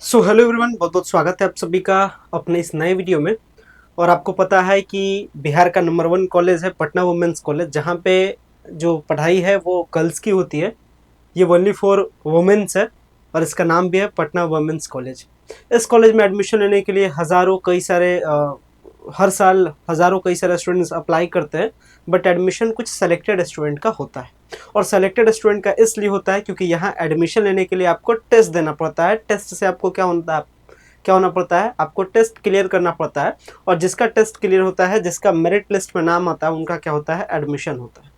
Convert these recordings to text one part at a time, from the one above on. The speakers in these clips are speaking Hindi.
हेलो एवरीवन, बहुत बहुत स्वागत है आप सभी का अपने इस नए वीडियो में। और आपको पता है कि बिहार का नंबर 1 कॉलेज है पटना वुमेंस कॉलेज, जहाँ पे जो पढ़ाई है वो गर्ल्स की होती है। ये ओनली फॉर वुमेन्स है और इसका नाम भी है पटना वुमेंस कॉलेज। इस कॉलेज में एडमिशन लेने के लिए हर साल हज़ारों कई सारे स्टूडेंट्स अप्लाई करते हैं, बट एडमिशन कुछ सेलेक्टेड स्टूडेंट का होता है। और सेलेक्टेड स्टूडेंट का इसलिए होता है क्योंकि यहाँ एडमिशन लेने के लिए आपको टेस्ट देना पड़ता है। टेस्ट से आपको क्या होना पड़ता है, आपको टेस्ट क्लियर करना पड़ता है। और जिसका टेस्ट क्लियर होता है, जिसका मेरिट लिस्ट में नाम आता है, उनका क्या होता है, एडमिशन होता है।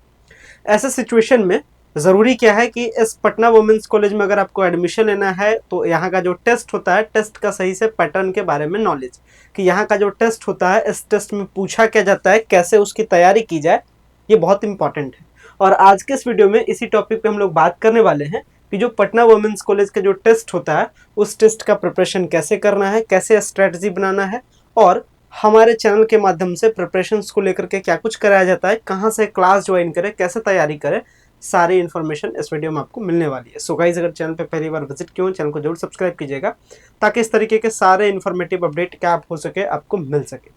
ऐसे सिचुएशन में ज़रूरी क्या है कि इस पटना वुमेंस कॉलेज में अगर आपको एडमिशन लेना है तो यहाँ का जो टेस्ट होता है, टेस्ट का सही से पैटर्न के बारे में नॉलेज, कि यहाँ का जो टेस्ट होता है, इस टेस्ट में पूछा क्या जाता है, कैसे उसकी तैयारी की जाए, ये बहुत इंपॉर्टेंट है। और आज के इस वीडियो में इसी टॉपिक पे हम लोग बात करने वाले हैं कि जो पटना वुमेंस कॉलेज का जो टेस्ट होता है, उस टेस्ट का प्रिपरेशन कैसे करना है, कैसे स्ट्रेटजी बनाना है, और हमारे चैनल के माध्यम से प्रिपरेशंस को लेकर के क्या कुछ कराया जाता है, कहाँ से क्लास ज्वाइन करें, कैसे तैयारी करें, सारी इन्फॉर्मेशन इस वीडियो में आपको मिलने वाली है। सो गाइस, अगर चैनल पे पहली बार विजिट किए हो, चैनल को जरूर सब्सक्राइब कीजिएगा ताकि इस तरीके के सारे इन्फॉर्मेटिव अपडेट क्या आप हो सके, आपको मिल सके।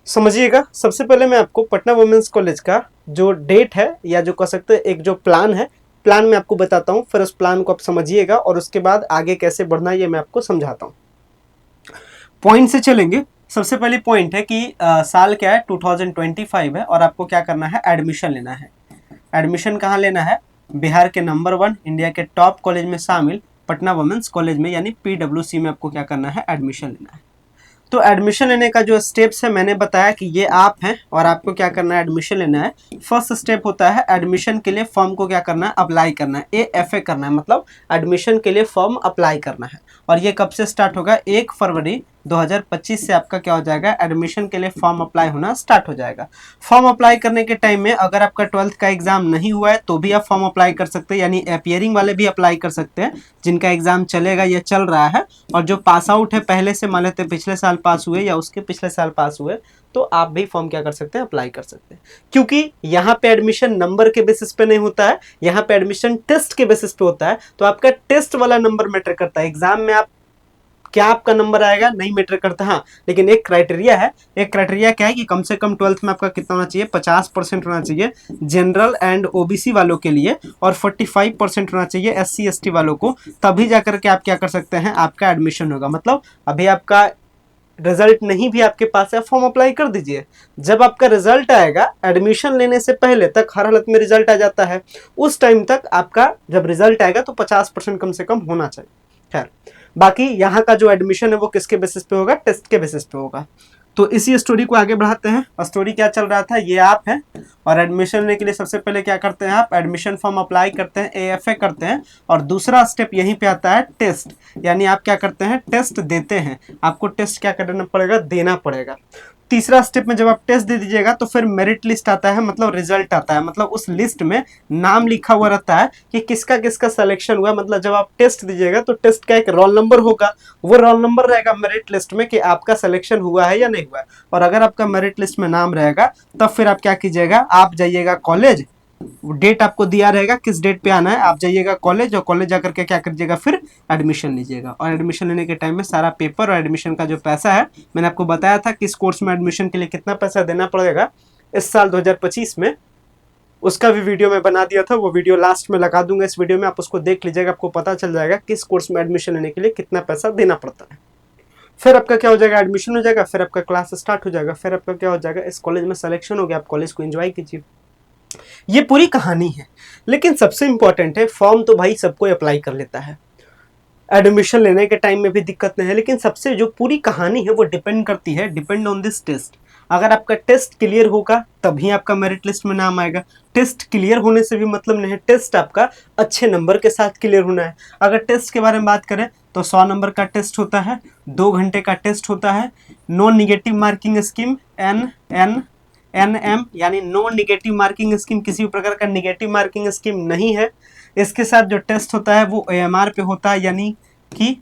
समझिएगा, सबसे पहले मैं आपको पटना वुमेंस कॉलेज का जो डेट है, या जो कह सकते हैं एक जो प्लान है, प्लान मैं आपको बताता हूँ, फिर उस प्लान को आप समझिएगा और उसके बाद आगे कैसे बढ़ना है ये मैं आपको समझाता हूँ। पॉइंट से चलेंगे। सबसे पहले पॉइंट है कि साल क्या है, 2025 है, और आपको क्या करना है, एडमिशन लेना है। एडमिशन कहाँ लेना है, बिहार के नंबर 1 इंडिया के टॉप कॉलेज में शामिल पटना वुमेंस कॉलेज में, यानी PWC में आपको क्या करना है, एडमिशन लेना है। तो एडमिशन लेने का जो स्टेप्स है, मैंने बताया कि ये आप हैं और आपको क्या करना है, एडमिशन लेना है। फर्स्ट स्टेप होता है एडमिशन के लिए फॉर्म को क्या करना है, अप्लाई करना है। AFA करना है, मतलब एडमिशन के लिए फॉर्म अप्लाई करना है। और ये कब से स्टार्ट होगा, 1 फरवरी 2025 से आपका क्या हो जाएगा, एडमिशन के लिए फॉर्म अप्लाई होना स्टार्ट हो जाएगा। फॉर्म अप्लाई करने के टाइम में अगर आपका 12th का एग्जाम नहीं हुआ है तो भी आप फॉर्म अप्लाई कर सकते हैं, यानी अपियरिंग वाले भी अप्लाई कर सकते हैं जिनका एग्जाम चलेगा या चल रहा है। और जो पास आउट है पहले से, मान लेते पिछले साल पास हुए या उसके पिछले साल पास हुए, तो आप भी फॉर्म क्या कर सकते हैं, अप्लाई कर सकते हैं। क्योंकि यहाँ पे एडमिशन नंबर के बेसिस पे नहीं होता है, यहाँ पे एडमिशन टेस्ट के बेसिस पे होता है। तो आपका टेस्ट वाला नंबर मैटर करता है। एग्जाम में आप क्या आपका नंबर आएगा नहीं मैटर करता, हाँ, लेकिन एक क्राइटेरिया है। एक क्राइटेरिया क्या है कि कम से कम 12th में आपका कितना होना चाहिए, 50% होना चाहिए जनरल एंड OBC वालों के लिए, और 45% होना चाहिए SC ST वालों को। तभी जाकर के आप क्या कर सकते हैं, आपका एडमिशन होगा। मतलब अभी आपका रिजल्ट नहीं भी आपके पास है, फॉर्म अप्लाई कर दीजिए। जब आपका रिजल्ट आएगा, एडमिशन लेने से पहले तक हर हालत में रिजल्ट आ जाता है, उस टाइम तक आपका जब रिजल्ट आएगा तो 50% कम से कम होना चाहिए। खैर, बाकी यहाँ का जो एडमिशन है वो किसके बेसिस पे होगा, टेस्ट के बेसिस पे होगा। तो इसी स्टोरी को आगे बढ़ाते हैं। स्टोरी क्या चल रहा था, ये आप हैं और एडमिशन लेने के लिए सबसे पहले क्या करते हैं, आप एडमिशन फॉर्म अप्लाई करते हैं, AFA करते हैं। और दूसरा स्टेप यहीं पे आता है, टेस्ट, यानी आप क्या करते हैं, टेस्ट देते हैं। आपको टेस्ट क्या करना पड़ेगा, देना पड़ेगा। तीसरा स्टेप में जब आप टेस्ट दे दीजिएगा तो फिर मेरिट लिस्ट आता है, मतलब रिजल्ट आता है। मतलब उस लिस्ट में नाम लिखा हुआ रहता है कि किसका किसका सिलेक्शन हुआ। मतलब जब आप टेस्ट दीजिएगा तो टेस्ट का एक रोल नंबर होगा, वो रोल नंबर रहेगा मेरिट लिस्ट में कि आपका सिलेक्शन हुआ है या नहीं हुआ है। और अगर आपका मेरिट लिस्ट में नाम रहेगा तब फिर आप क्या कीजिएगा, आप जाइएगा कॉलेज। डेट आपको दिया रहेगा किस डेट पे आना है, आप जाइएगा कॉलेज और कॉलेज जाकर के क्या करिएगा, फिर एडमिशन लीजिएगा। और एडमिशन लेने के टाइम में सारा पेपर और एडमिशन का जो पैसा है, मैंने आपको बताया था किस कोर्स में एडमिशन के लिए कितना पैसा देना पड़ेगा इस साल 2025 में, उसका भी वीडियो मैं बना दिया था। वो वीडियो लास्ट में लगा दूंगा इस वीडियो में, आप उसको देख लीजिएगा, आपको पता चल जाएगा किस कोर्स में एडमिशन लेने के लिए कितना पैसा देना पड़ता है। फिर आपका क्या हो जाएगा, एडमिशन हो जाएगा, फिर आपका क्लास स्टार्ट हो जाएगा, फिर आपका क्या हो जाएगा, इस कॉलेज में सिलेक्शन हो गया, आप कॉलेज को एंजॉय कीजिए। ये पूरी कहानी है। लेकिन सबसे इंपॉर्टेंट है, फॉर्म तो भाई सबको अप्लाई कर लेता है, एडमिशन लेने के टाइम में भी दिक्कत नहीं है। लेकिन सबसे जो पूरी कहानी है वो डिपेंड करती है, डिपेंड ऑन दिस टेस्ट। अगर आपका टेस्ट क्लियर होगा तभी आपका मेरिट लिस्ट में नाम आएगा। टेस्ट क्लियर होने से भी मतलब नहीं है, टेस्ट आपका अच्छे नंबर के साथ क्लियर होना है। अगर टेस्ट के बारे में बात करें तो 100 नंबर का टेस्ट होता है, 2 घंटे का टेस्ट होता है, no negative marking scheme, NM, यानी नो निगेटिव मार्किंग स्कीम, किसी भी प्रकार का निगेटिव मार्किंग स्कीम नहीं है। इसके साथ जो टेस्ट होता है वो AMR पे होता है, यानी कि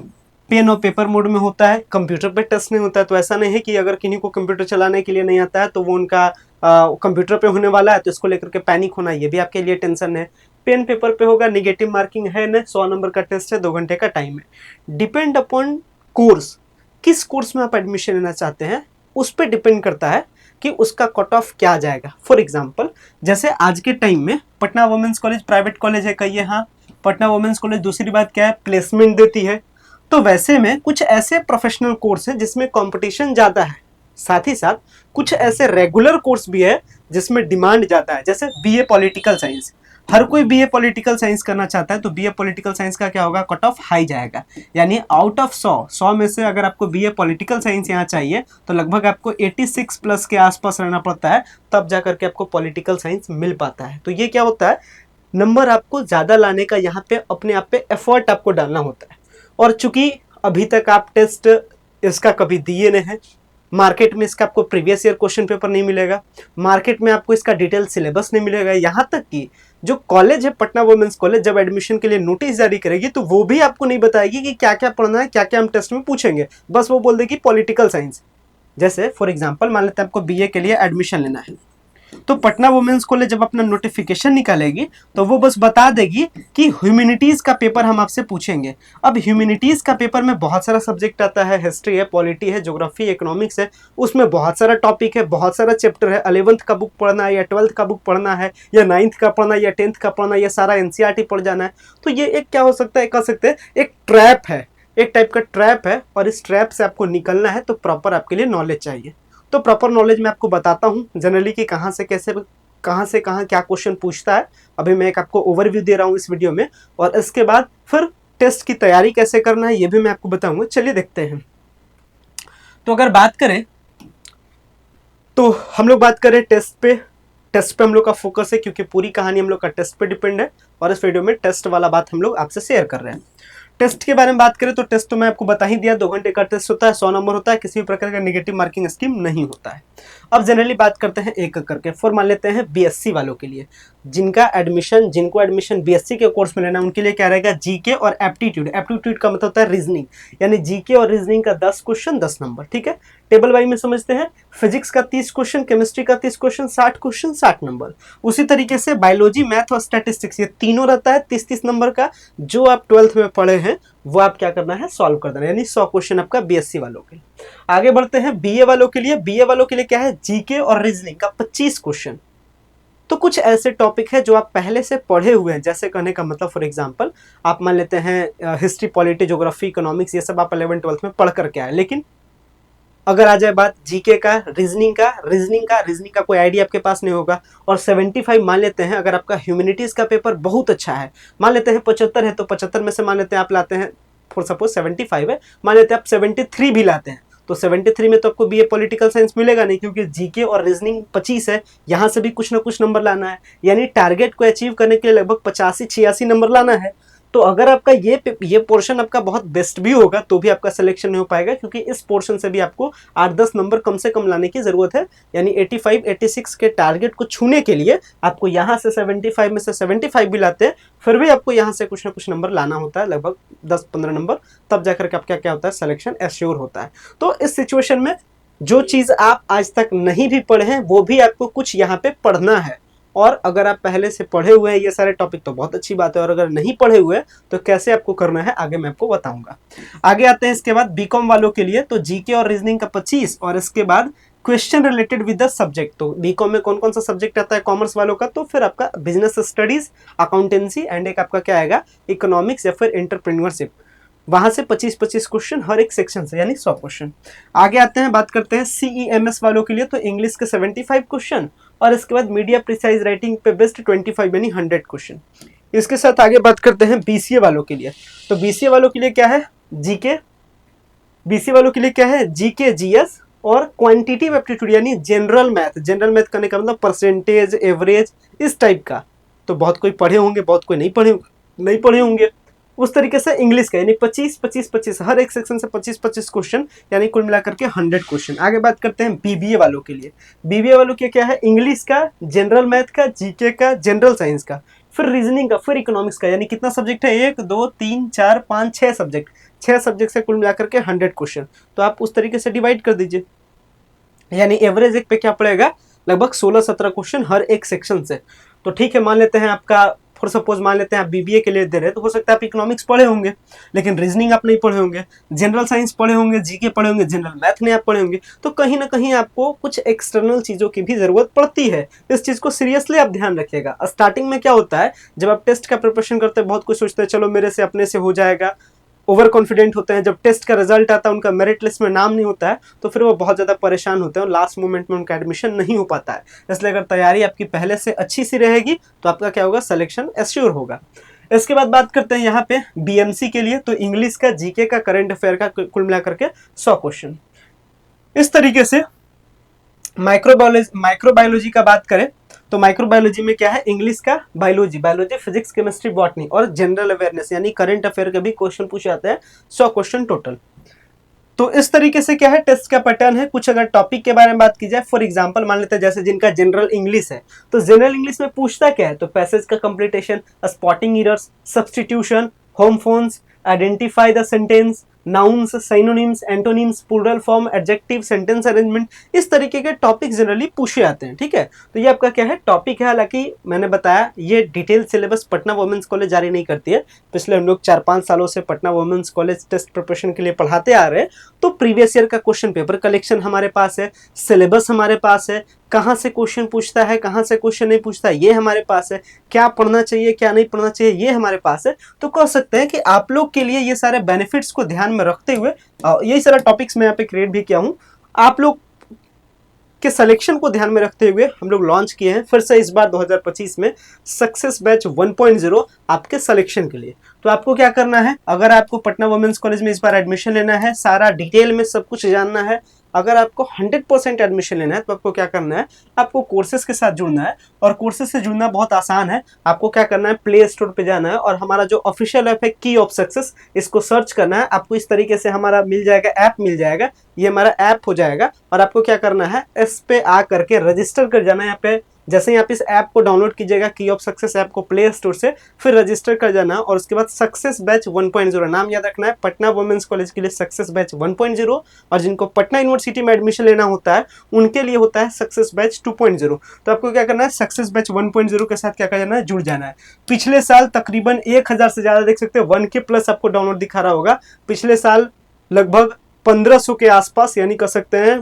पेन और पेपर मोड में होता है, कंप्यूटर पे टेस्ट नहीं होता है। तो ऐसा नहीं है कि अगर किन्हीं को कंप्यूटर चलाने के लिए नहीं आता है तो वो उनका कंप्यूटर पे होने वाला है तो इसको लेकर के पैनिक होना, ये भी आपके लिए टेंशन है। पेन पेपर पे होगा, निगेटिव मार्किंग है ना, 100 नंबर का टेस्ट है, 2 घंटे का टाइम है। डिपेंड अपॉन कोर्स, किस कोर्स में आप एडमिशन लेना चाहते हैं उस पर डिपेंड करता है कि उसका कट ऑफ क्या जाएगा। फॉर एग्जाम्पल, जैसे आज के टाइम में Patna women's college private college है, कहिए हाँ, पटना वुमेन्स कॉलेज दूसरी बात क्या है, प्लेसमेंट देती है। तो वैसे में कुछ ऐसे प्रोफेशनल कोर्स हैं जिसमें कंपटीशन ज़्यादा है, साथ ही साथ कुछ ऐसे रेगुलर कोर्स भी है जिसमें डिमांड ज़्यादा है। जैसे बीए पॉलिटिकल साइंस, हर कोई बीए पॉलिटिकल साइंस करना चाहता है, तो बीए पॉलिटिकल साइंस का क्या होगा, कट ऑफ हाई जाएगा। यानी आउट ऑफ 100 में से अगर आपको बीए पॉलिटिकल साइंस यहाँ चाहिए तो लगभग आपको 86 प्लस के आसपास रहना पड़ता है, तब जा करके आपको पॉलिटिकल साइंस मिल पाता है। तो ये क्या होता है, नंबर आपको ज़्यादा लाने का यहाँ पे अपने आप पे एफर्ट आपको डालना होता है। और चूंकि अभी तक आप टेस्ट इसका कभी दिए नहीं है, मार्केट में इसका आपको प्रीवियस ईयर क्वेश्चन पेपर नहीं मिलेगा, मार्केट में आपको इसका डिटेल सिलेबस नहीं मिलेगा, यहाँ तक कि जो कॉलेज है पटना वुमेन्स कॉलेज जब एडमिशन के लिए नोटिस जारी करेगी तो वो भी आपको नहीं बताएगी कि क्या क्या पढ़ना है, क्या क्या हम टेस्ट में पूछेंगे, बस वो बोल देगी पॉलिटिकल साइंस। जैसे फॉर एग्जांपल मान लेते हैं आपको बीए के लिए एडमिशन लेना है, तो पटना वुमेन्स कॉलेज जब अपना नोटिफिकेशन निकालेगी तो वो बस बता देगी कि ह्यूमैनिटीज का पेपर हम आपसे पूछेंगे। अब ह्यूमैनिटीज का पेपर में बहुत सारा सब्जेक्ट आता है, हिस्ट्री है, पॉलिटी है, ज्योग्राफी, इकोनॉमिक्स है, उसमें बहुत सारा टॉपिक है, बहुत सारा चैप्टर है। 11th का बुक पढ़ना है या 12th का बुक पढ़ना है या 9th का पढ़ना है या 10th का पढ़ना है, ये सारा एनसीईआरटी पढ़ जाना है। तो ये एक क्या हो सकता है, कह सकते हैं एक ट्रैप है, एक टाइप का ट्रैप है, और इस ट्रैप से आपको निकलना है तो प्रॉपर आपके लिए नॉलेज चाहिए। तो प्रॉपर नॉलेज मैं आपको बताता हूँ जनरली कि कहाँ से कैसे, कहाँ से कहाँ क्या क्वेश्चन पूछता है। अभी मैं एक आपको ओवरव्यू दे रहा हूँ इस वीडियो में, और इसके बाद फिर टेस्ट की तैयारी कैसे करना है ये भी मैं आपको बताऊंगा। चलिए देखते हैं। तो अगर बात करें तो हम लोग बात करें टेस्ट पे हम लोग का फोकस है, क्योंकि पूरी कहानी हम लोग का टेस्ट पे डिपेंड है, और इस वीडियो में टेस्ट वाला बात हम लोग आपसे शेयर कर रहे हैं। टेस्ट के बारे में बात करें तो टेस्ट तो मैं आपको बता ही दिया, 2 घंटे का टेस्ट होता है, 100 नंबर होता है, किसी भी प्रकार का नेगेटिव मार्किंग स्कीम नहीं होता है। अब जनरली बात करते हैं एक करके। फॉर मान लेते हैं बीएससी वालों के लिए, जिनको एडमिशन बीएससी के कोर्स में लेना है उनके लिए क्या रहेगा, जीके और एप्टीट्यूड। एप्टीट्यूड का मतलब होता है रीजनिंग, यानी जीके और रीजनिंग का 10 क्वेश्चन 10 नंबर, ठीक है। टेबल वाइज में समझते हैं, फिजिक्स का 30 क्वेश्चन, केमिस्ट्री का 30 क्वेश्चन, 60 क्वेश्चन 60 नंबर। उसी तरीके से बायोलॉजी, मैथ और स्टैटिस्टिक्स, ये तीनों रहता है 30-30 नंबर का। जो आप 12th में पढ़े हैं वो आप क्या करना है, सॉल्व कर देना, यानी 100 क्वेश्चन आपका बीएससी वालों के लिए। आगे बढ़ते हैं बीए वालों के लिए। बीए वालों के लिए क्या है, जीके और रीजनिंग का 25 क्वेश्चन। तो कुछ ऐसे टॉपिक है जो आप पहले से पढ़े हुए हैं, जैसे कहने का मतलब फॉर एग्जांपल आप मान लेते हैं हिस्ट्री, पॉलिटी, ज्योग्राफी, इकोनॉमिक्स, ये सब आप 11th 12th में पढ़ करके आए। लेकिन अगर आ जाए बात जीके का, रीजनिंग का कोई आइडिया आपके पास नहीं होगा, और 75 मान लेते हैं अगर आपका ह्यूमैनिटीज का पेपर बहुत अच्छा है, मान लेते हैं 75 है, तो 75 में से मान लेते हैं आप लाते हैं, फॉर सपोज 75 है, मान लेते हैं आप 73 भी लाते हैं, तो 73 में तो आपको बीए पॉलिटिकल साइंस मिलेगा नहीं, क्योंकि जीके और रीजनिंग 25 है, यहाँ से भी कुछ ना कुछ नंबर लाना है, यानी टारगेट को अचीव करने के लिए लगभग 85-86 नंबर लाना है। तो अगर आपका ये पोर्शन आपका बहुत बेस्ट भी होगा तो भी आपका सिलेक्शन नहीं हो पाएगा, क्योंकि इस पोर्शन से भी आपको 8-10 नंबर कम से कम लाने की जरूरत है। यानी 85-86 के टारगेट को छूने के लिए आपको यहाँ से 75 में से 75 भी लाते हैं, फिर भी आपको यहाँ से कुछ ना कुछ नंबर लाना होता है, लगभग 10-15 नंबर, तब जाकर के आपका क्या होता है, सिलेक्शन एश्योर होता है। तो इस सिचुएशन में जो चीज़ आप आज तक नहीं भी पढ़े हैं वो भी आपको कुछ यहाँ पे पढ़ना है, और अगर आप पहले से पढ़े हुए हैं ये सारे टॉपिक तो बहुत अच्छी बात है, और अगर नहीं पढ़े हुए तो कैसे आपको करना है आगे मैं आपको बताऊंगा। आगे आते हैं इसके बाद बीकॉम वालों के लिए, तो जीके और रीजनिंग का 25, और इसके बाद question related with the subject. तो बीकॉम में कौन कौन सा सब्जेक्ट आता है कॉमर्स वालों का, तो फिर आपका बिजनेस स्टडीज, अकाउंटेंसी एंड एक आपका क्या आएगा, इकोनॉमिक्स या फिर एंटरप्रेन्योरशिप। वहां से 25-25 क्वेश्चन हर एक सेक्शन से, यानी 100 क्वेश्चन। आगे आते हैं, बात करते हैं सीईएमएस वालों के लिए, तो इंग्लिश के 75 क्वेश्चन, और इसके बाद मीडिया प्रिसाइज राइटिंग पे बेस्ट 25 यानी 100 क्वेश्चन। इसके साथ आगे बात करते हैं बीसीए वालों के लिए। तो बीसीए वालों के लिए क्या है, बीसीए वालों के लिए क्या है, जीके, जीएस और क्वांटिटेटिव एप्टीट्यूड, यानी जनरल मैथ करने का मतलब परसेंटेज, एवरेज, इस टाइप का। तो बहुत कोई पढ़े होंगे, बहुत कोई नहीं पढ़े होंगे। उस तरीके से इंग्लिश का यानी 25-25-25 हर एक सेक्शन से 25-25 क्वेश्चन, यानी कुल मिलाकर के 100 क्वेश्चन। आगे बात करते हैं बीबीए वालों के लिए। बीबीए वालों के क्या है, इंग्लिश का, जनरल मैथ का, जीके का, जनरल साइंस का, फिर रीजनिंग का, फिर इकोनॉमिक्स का, यानी कितना सब्जेक्ट है, 1 2 3 4 5 6 सब्जेक्ट, 6 सब्जेक्ट से कुल मिलाकर के 100 क्वेश्चन। तो आप उस तरीके से डिवाइड कर दीजिए, यानी एवरेज एक पे क्या पड़ेगा, लगभग 16-17 क्वेश्चन हर एक सेक्शन से। तो ठीक है, मान लेते हैं आपका फॉर सपोज मान लेते हैं आप बीबीए के लिए दे रहे हैं, तो हो सकता है आप इकोनॉमिक्स पढ़े होंगे लेकिन रीजनिंग आप नहीं पढ़े होंगे, जनरल साइंस पढ़े होंगे, जीके पढ़े होंगे, जनरल मैथ नहीं आप पढ़े होंगे, तो कहीं ना कहीं आपको कुछ एक्सटर्नल चीज़ों की भी ज़रूरत पड़ती है। इस चीज़ को सीरियसली आप ध्यान रखिएगा। स्टार्टिंग में क्या होता है, जब आप टेस्ट का प्रिपरेशन करते हैं बहुत कुछ सोचते हैं चलो मेरे से अपने से हो जाएगा, ओवर कॉन्फिडेंट होते हैं। जब टेस्ट का रिजल्ट आता है, उनका मेरिट लिस्ट में नाम नहीं होता है, तो फिर वो बहुत ज़्यादा परेशान होते हैं और लास्ट मोमेंट में उनका एडमिशन नहीं हो पाता है। इसलिए अगर तैयारी आपकी पहले से अच्छी सी रहेगी तो आपका क्या होगा, सिलेक्शन एश्योर होगा। इसके बाद बात करते हैं यहाँ पे बीएमसी के लिए, तो इंग्लिश का, जीके का, करंट अफेयर का कुल मिलाकर के 100 क्वेश्चन। इस तरीके से माइक्रोबायोलॉजी का बात करें तो माइक्रोबायोलॉजी में क्या है, इंग्लिश का, बायोलॉजी, फिजिक्स, केमिस्ट्री, बॉटनी और जनरल अवेयरनेस यानी करंट अफेयर के भी क्वेश्चन पूछे जाते हैं, 100 क्वेश्चन टोटल। तो इस तरीके से क्या है टेस्ट का पैटर्न है। कुछ अगर टॉपिक के बारे में बात की जाए, फॉर एग्जांपल मान लेते हैं जैसे जिनका जनरल इंग्लिश है, तो जनरल इंग्लिश में पूछता क्या है, तो पैसेज का completion, spotting errors, substitution, homophones, identify the sentence, nouns, synonyms, antonyms, plural form, adjective, sentence arrangement, इस तरीके के टॉपिक जनरली पूछे जाते हैं। ठीक है, तो ये आपका क्या है, टॉपिक है। हालांकि मैंने बताया ये detail syllabus Patna women's college जारी नहीं करती है। पिछले हम लोग 4-5 सालों से Patna women's college test preparation के लिए पढ़ाते आ रहे हैं, तो प्रीवियस ईयर का क्वेश्चन पेपर कलेक्शन हमारे पास है, सिलेबस हमारे पास है, कहाँ से क्वेश्चन पूछता है, कहाँ से क्वेश्चन नहीं पूछता है, ये हमारे पास है, क्या पढ़ना चाहिए क्या नहीं पढ़ना चाहिए ये हमारे पास है। तो कह सकते हैं कि आप लोग के लिए ये सारे बेनिफिट्स को ध्यान में रखते हुए यही सारा टॉपिक्स मैं यहाँ पे क्रिएट भी किया हूँ, आप लोग के सिलेक्शन को ध्यान में रखते हुए हम लोग लॉन्च किए हैं फिर से इस बार 2025 में सक्सेस बैच 1.0 आपके सिलेक्शन के लिए। तो आपको क्या करना है, अगर आपको पटना वुमेन्स कॉलेज में इस बार एडमिशन लेना है, सारा डिटेल में सब कुछ जानना है, अगर आपको 100% एडमिशन लेना है, तो आपको क्या करना है, आपको कोर्सेज के साथ जुड़ना है। और कोर्सेज से जुड़ना बहुत आसान है। आपको क्या करना है, प्ले स्टोर पे जाना है और हमारा जो ऑफिशियल ऐप है की ऑफ सक्सेस, इसको सर्च करना है। आपको इस तरीके से हमारा मिल जाएगा, ऐप मिल जाएगा, ये हमारा ऐप हो जाएगा। और आपको क्या करना है, इस पे आ करके रजिस्टर कर जाना है। यहाँ पे जैसे ही आप इस ऐप को डाउनलोड कीजिएगा, की ऑफ सक्सेस ऐप को प्ले स्टोर से, फिर रजिस्टर कर जाना और उसके बाद सक्सेस बैच 1.0 नाम याद रखना है, पटना वुमेन्स कॉलेज के लिए सक्सेस बैच 1.0। और जिनको पटना यूनिवर्सिटी में एडमिशन लेना होता है उनके लिए होता है सक्सेस बैच 2.0। तो आपको क्या करना है, सक्सेस बैच 1.0 के साथ क्या कर जाना है, जुड़ जाना है। पिछले साल तकरीबन 1000 से ज़्यादा, देख सकते हैं 1K प्लस आपको डाउनलोड दिखा रहा होगा। पिछले साल लगभग 1500 के आसपास, यानी कर सकते हैं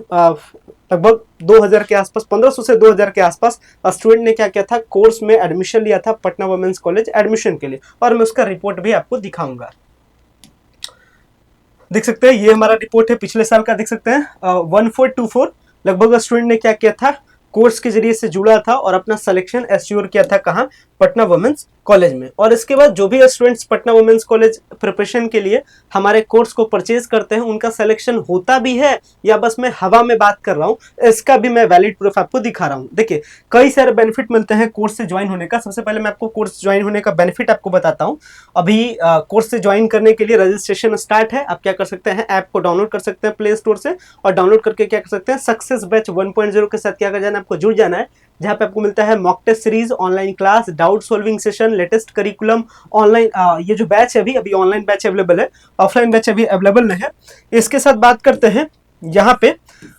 लगभग 2000 के आसपास, 1500 से 2000 के आसपास स्टूडेंट ने क्या किया था, कोर्स में एडमिशन लिया था पटना वुमेन्स कॉलेज एडमिशन के लिए। और मैं उसका रिपोर्ट भी आपको दिखाऊंगा। देख सकते हैं ये हमारा रिपोर्ट है पिछले साल का, देख सकते हैं 1424 लगभग स्टूडेंट ने क्या किया था, कोर्स के जरिए से जुड़ा था और अपना सिलेक्शन एश्योर किया था, कहाँ, पटना वुमेन्स कॉलेज में। और इसके बाद जो भी students Patna women's college preparation के लिए हमारे कोर्स को परचेज करते हैं, उनका सिलेक्शन होता भी है या बस मैं हवा में बात कर रहा हूँ, इसका भी मैं वैलिड प्रूफ आपको दिखा रहा हूँ। देखिए कई सारे बेनिफिट मिलते हैं कोर्स से ज्वाइन होने का। सबसे पहले मैं आपको कोर्स ज्वाइन होने का बेनिफिट आपको बताता हूँ। अभी कोर्स से ज्वाइन करने के लिए रजिस्ट्रेशन स्टार्ट है। आप क्या कर सकते हैं, ऐप को डाउनलोड कर सकते हैं प्ले स्टोर से, और डाउनलोड करके क्या कर सकते हैं, सक्सेस बैच 1.0 के साथ क्या कर जाना है, आपको जुड़ जाना है, जहाँ पे आपको मिलता है mock test series, online class, doubt solving session, latest curriculum, online ये जो बैच है अभी ऑनलाइन बैच अवेलेबल है, ऑफलाइन बैच अभी अवेलेबल नहीं है। इसके साथ बात करते हैं यहाँ पे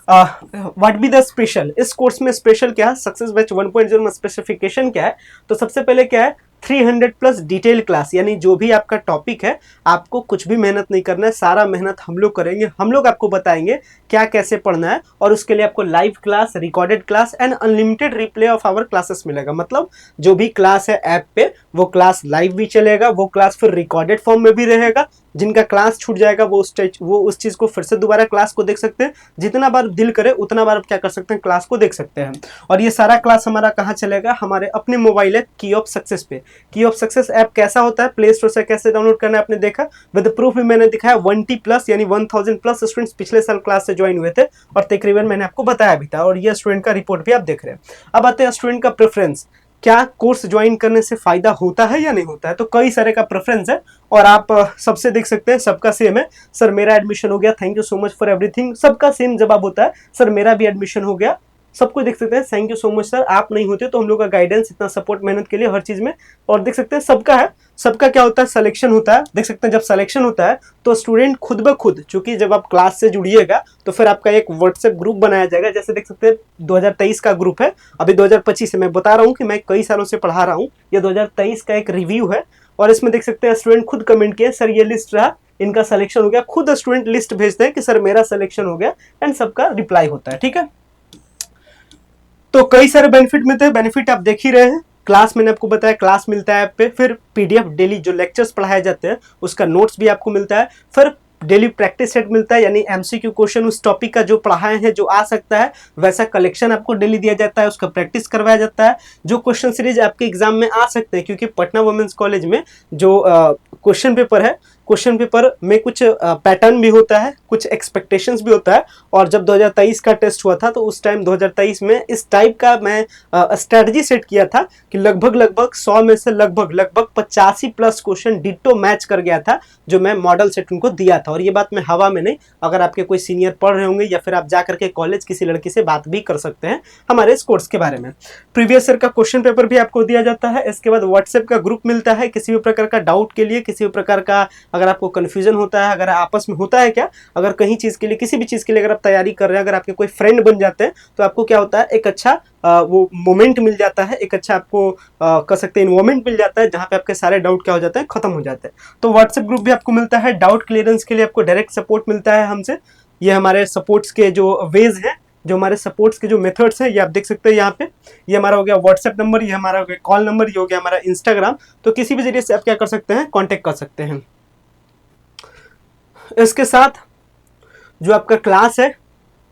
व्हाट बी द स्पेशल, इस कोर्स में स्पेशल क्या है, सक्सेस बैच 1.0 में स्पेसिफिकेशन क्या है। तो सबसे पहले क्या है, 300 प्लस डिटेल क्लास, यानी जो भी आपका टॉपिक है आपको कुछ भी मेहनत नहीं करना है, सारा मेहनत हम लोग करेंगे। हम लोग आपको बताएंगे क्या कैसे पढ़ना है, और उसके लिए आपको live class, recorded class and unlimited replay of our classes मिलेगा। मतलब जो भी क्लास है ऐप पे, वो क्लास लाइव भी चलेगा, वो क्लास फिर रिकॉर्डेड फॉर्म में भी रहेगा। जिनका क्लास छूट जाएगा वो उस चीज़ को फिर से दोबारा क्लास को देख सकते हैं। जितना बार दिल करे उतना बार आप क्या कर सकते हैं, क्लास को देख सकते हैं। और ये सारा क्लास हमारा कहाँ चलेगा, हमारे अपने मोबाइल है की ऑफ सक्सेस पे। की ऑफ सक्सेस ऐप कैसा होता है, प्ले स्टोर से कैसे डाउनलोड करना है आपने देखा, विद प्रूफ भी मैंने दिखाया। 1T प्लस यानी 1000 प्लस स्टूडेंट्स पिछले साल क्लास से ज्वाइन हुए थे और तकरीबन मैंने आपको बताया भी था, और ये स्टूडेंट का रिपोर्ट भी आप देख रहे हैं। अब आते हैं स्टूडेंट का प्रेफरेंस, क्या कोर्स ज्वाइन करने से फायदा होता है या नहीं होता है। तो कई सारे का प्रेफरेंस है और आप सबसे देख सकते हैं, सबका सेम है, सर मेरा एडमिशन हो गया, thank you so much for everything. सबका सेम जवाब होता है, सर मेरा भी एडमिशन हो गया, सब कुछ देख सकते हैं। Thank you so much sir, आप नहीं होते तो हम लोग का गाइडेंस, इतना सपोर्ट, मेहनत के लिए हर चीज में। और देख सकते हैं सबका है, सबका क्या होता है, सिलेक्शन होता है। देख सकते हैं जब सिलेक्शन होता है तो स्टूडेंट खुद ब खुद, चूंकि जब आप क्लास से जुड़िएगा तो फिर आपका एक व्हाट्सएप ग्रुप बनाया जाएगा। जैसे देख सकते हैं 2023 का ग्रुप है, अभी 2025 है। मैं बता रहा हूँ कि मैं कई सालों से पढ़ा रहा हूँ, ये 2023 का एक रिव्यू है। और इसमें देख सकते हैं स्टूडेंट खुद कमेंट किए, सर ये लिस्ट रहा, इनका सिलेक्शन हो गया। खुद स्टूडेंट लिस्ट भेजते हैं कि सर मेरा सिलेक्शन हो गया, एंड सबका रिप्लाई होता है। ठीक है, तो कई सारे बेनिफिट मिलते हैं। बेनिफिट आप देख ही रहे हैं, क्लास मैंने आपको बताया, क्लास मिलता है ऐप पे, फिर पीडीएफ डेली जो लेक्चर्स पढ़ाए जाते हैं उसका नोट्स भी आपको मिलता है, फिर डेली प्रैक्टिस सेट मिलता है, यानी एमसीक्यू क्वेश्चन उस टॉपिक का जो पढ़ाए हैं, जो आ सकता है वैसा कलेक्शन आपको डेली दिया जाता है, उसका प्रैक्टिस करवाया जाता है। जो क्वेश्चन सीरीज आपके एग्जाम में आ सकते हैं, क्योंकि पटना वुमेन्स कॉलेज में जो क्वेश्चन पेपर है, क्वेश्चन पेपर में कुछ पैटर्न भी होता है, कुछ एक्सपेक्टेशंस भी होता है। और जब 2023 का टेस्ट हुआ था तो उस टाइम 2023 में इस टाइप का मैं स्ट्रेटजी सेट किया था कि लगभग 100 में से लगभग 85 प्लस क्वेश्चन डिट्टो मैच कर गया था, जो मैं मॉडल सेट उनको दिया था। और ये बात मैं हवा में नहीं, अगर आपके कोई सीनियर पढ़ रहे होंगे या फिर आप जा करके कॉलेज किसी लड़की से बात भी कर सकते हैं हमारे इस कोर्स के बारे में। प्रीवियस ईयर का क्वेश्चन पेपर भी आपको दिया जाता है। इसके बाद व्हाट्सएप का ग्रुप मिलता है, किसी भी प्रकार का डाउट के लिए, किसी भी प्रकार का अगर आपको कंफ्यूजन होता है, अगर आपस में होता है क्या, अगर कहीं चीज के लिए, किसी भी चीज के लिए अगर आप तैयारी कर रहे हैं, अगर आपके कोई फ्रेंड बन जाते हैं तो आपको क्या होता है, एक अच्छा वो मोमेंट मिल जाता है, एक अच्छा आपको कह सकते हैं इन्वॉल्वमेंट मिल जाता है, जहां पे आपके सारे डाउट क्या हो जाते हैं, खत्म हो जाते हैं। तो व्हाट्सएप ग्रुप भी आपको मिलता है। डाउट क्लियरेंस के लिए आपको डायरेक्ट सपोर्ट मिलता है हमसे। ये हमारे सपोर्ट्स के जो वेज हैं, जो हमारे सपोर्ट्स के जो मेथड्स हैं, ये आप देख सकते हैं यहाँ पे। ये हमारा हो गया व्हाट्सएप नंबर, ये हमारा हो गया कॉल नंबर, ये हो गया हमारा इंस्टाग्राम। तो किसी भी जरिए से आप क्या कर सकते हैं, कॉन्टेक्ट कर सकते हैं। इसके साथ जो आपका क्लास है,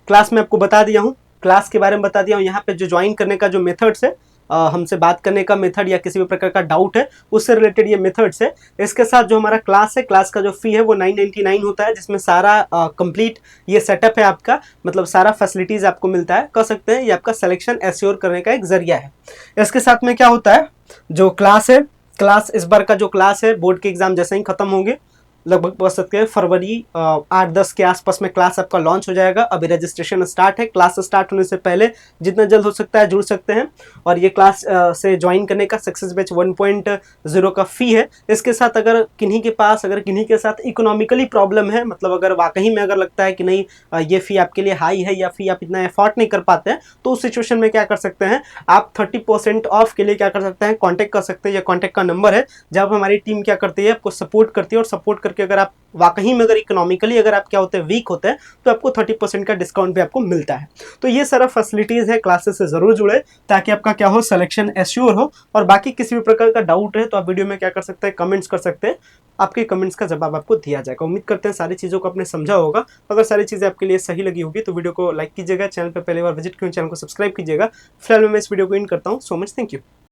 क्लास में आपको बता दिया हूँ, क्लास के बारे में बता दिया हूँ। यहाँ पे जो ज्वाइन करने का जो मेथड्स है, हमसे बात करने का मेथड या किसी भी प्रकार का डाउट है उससे रिलेटेड ये मेथड्स है। इसके साथ जो हमारा क्लास है, क्लास का जो फी है वो 999 होता है, जिसमें सारा कंप्लीट ये सेटअप है आपका, मतलब सारा फैसिलिटीज आपको मिलता है। कह सकते हैं ये आपका सिलेक्शन एश्योर करने का एक जरिया है। इसके साथ में क्या होता है, जो क्लास है, क्लास इस बार का जो क्लास है, बोर्ड के एग्जाम जैसे ही खत्म होंगे, लगभग बोल सकते हैं फरवरी 8-10 के आसपास में क्लास आपका लॉन्च हो जाएगा। अभी रजिस्ट्रेशन स्टार्ट है, क्लास स्टार्ट होने से पहले जितना जल्द हो सकता है जुड़ सकते हैं। और ये क्लास से ज्वाइन करने का सक्सेस बैच 1.0 का फी है। इसके साथ अगर किन्हीं के पास, अगर किन्हीं के साथ इकोनॉमिकली प्रॉब्लम है, मतलब अगर वाकई में अगर लगता है कि नहीं ये फी आपके लिए हाई है या फी आप इतना एफोर्ड नहीं कर पाते हैं, तो उस सिचुएशन में क्या कर सकते हैं आप, 30% ऑफ के लिए क्या कर सकते हैं, कॉन्टैक्ट कर सकते हैं। या कॉन्टैक्ट का नंबर है, जब हमारी टीम क्या करती है, आपको सपोर्ट करती है, और सपोर्ट करके अगर आप वाकई में अगर इकोनॉमिकली अगर आप क्या होते हैं, वीक होते हैं, तो आपको 30% का डिस्काउंट भी आपको मिलता है। तो ये सारा फैसिलिटीज है, क्लासेस से जरूर जुड़े ताकि आपका क्या हो, सिलेक्शन एश्योर हो। और बाकी किसी भी प्रकार का डाउट है तो आप वीडियो में क्या कर सकते हैं, कमेंट्स कर सकते हैं, आपके कमेंट्स का जवाब आपको दिया जाएगा। उम्मीद करते हैं सारी चीज़ों को आपने समझा होगा। अगर सारी चीज़ें आपके लिए सही लगी होगी तो वीडियो को लाइक कीजिएगा, चैनल पर पहली बार विजिट करें, चैनल को सब्सक्राइब कीजिएगा। फिलहाल मैं इस वीडियो को इन करता हूँ। So much, thank you.